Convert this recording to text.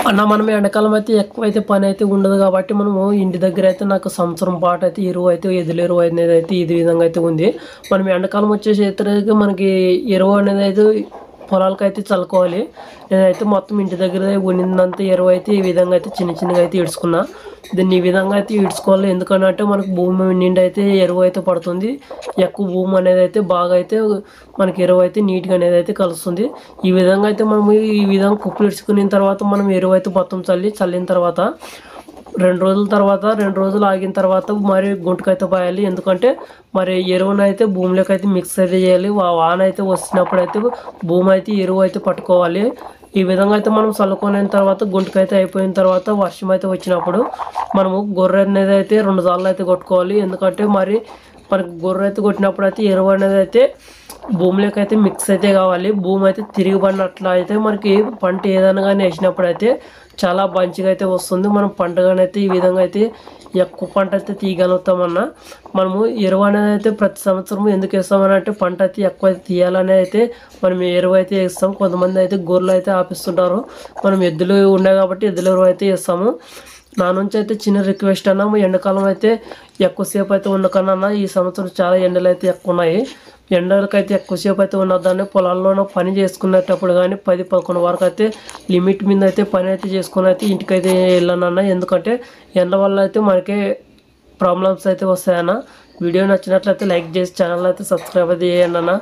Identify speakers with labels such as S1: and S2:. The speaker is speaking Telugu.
S1: అన్న మనం ఎండాకాలం అయితే ఎక్కువైతే పని అయితే ఉండదు కాబట్టి మనము ఇంటి దగ్గర అయితే నాకు సంవత్సరం పాటు అయితే ఎరువు అయితే ఎద్దుల ఎరువు అనేది అయితే ఈ విధంగా అయితే ఉంది. మనం ఎండాకాలం వచ్చేసేసరికి మనకి ఎరువు అనేది అయితే పొలాలకైతే చల్లుకోవాలి. నేనైతే మొత్తం ఇంటి దగ్గర ఉండిందంత ఎరువు అయితే ఈ విధంగా అయితే చిన్న చిన్నగా అయితే ఇడుచుకున్నా. దీన్ని ఈ విధంగా అయితే ఇడుచుకోవాలి. ఎందుకంటే మనకు భూమి నిండా అయితే ఎరువు అయితే పడుతుంది. ఎక్కువ భూమి అనేది అయితే బాగా అయితే మనకి ఎరువు అయితే నీట్గా అనేది అయితే కలుస్తుంది. ఈ విధంగా అయితే మనం ఈ విధంగా కుప్పలు ఇడుచుకున్న తర్వాత మనం ఎరువు అయితే మొత్తం చల్లిన తర్వాత 2 రోజులు ఆగిన తర్వాత మరి గుంటకైతే పోయాలి. ఎందుకంటే మరి ఎరువునైతే భూమిలోకి అయితే మిక్స్ అయితే చేయాలి. వాన అయితే వచ్చినప్పుడు అయితే భూమి అయితే ఎరువు అయితే పట్టుకోవాలి. ఈ విధంగా అయితే మనం చల్లుకున్న తర్వాత గుంటకైతే అయిపోయిన తర్వాత వర్షం అయితే వచ్చినప్పుడు మనము గొర్రె అనేది అయితే 2 సార్లు అయితే కొట్టుకోవాలి. ఎందుకంటే మరి మనకి గొర్రె అయితే కొట్టినప్పుడు అయితే ఎరువు అనేది అయితే భూమిలోకి అయితే మిక్స్ అయితే కావాలి. భూమి అయితే తిరిగిపడినట్ల అయితే మనకి పంట ఏదైనా కానీ వేసినప్పుడు అయితే చాలా మంచిగా అయితే వస్తుంది. మనం పంటగానైతే ఈ విధంగా అయితే ఎక్కువ పంట అయితే తీయగలుగుతామన్న. మనము ఎరువు అనేది అయితే ప్రతి సంవత్సరం ఎందుకు వేస్తామని అంటే పంట అయితే ఎక్కువ అయితే తీయాలని అయితే మనం ఎరువు అయితే వేస్తాం. కొంతమంది అయితే గొర్రెలు అయితే ఆపిస్తుంటారు. మనం ఎద్దులు ఉన్నాయి కాబట్టి ఎద్దుల ఎరువు అయితే వేస్తాము. నా నుంచి అయితే చిన్న రిక్వెస్ట్ అన్న, ఎండాకాలం అయితే ఎక్కువసేపు అయితే ఉండకన్నా ఈ సంవత్సరం చాలా ఎండలు అయితే ఎక్కువ ఉన్నాయి. ఎండలకైతే ఎక్కువసేపు అయితే ఉన్నదాన్ని పొలాల్లోనూ పని చేసుకునేటప్పుడు కానీ 10-11 వరకు అయితే లిమిట్ మీద అయితే పని అయితే చేసుకుని అయితే ఇంటికైతే వెళ్ళానన్న. ఎందుకంటే ఎండ వల్ల అయితే మనకే ప్రాబ్లమ్స్ అయితే వస్తాయన్న. వీడియో నచ్చినట్లయితే లైక్ చేసి ఛానల్ అయితే సబ్స్క్రైబ్ అయితే చేయండి అన్న.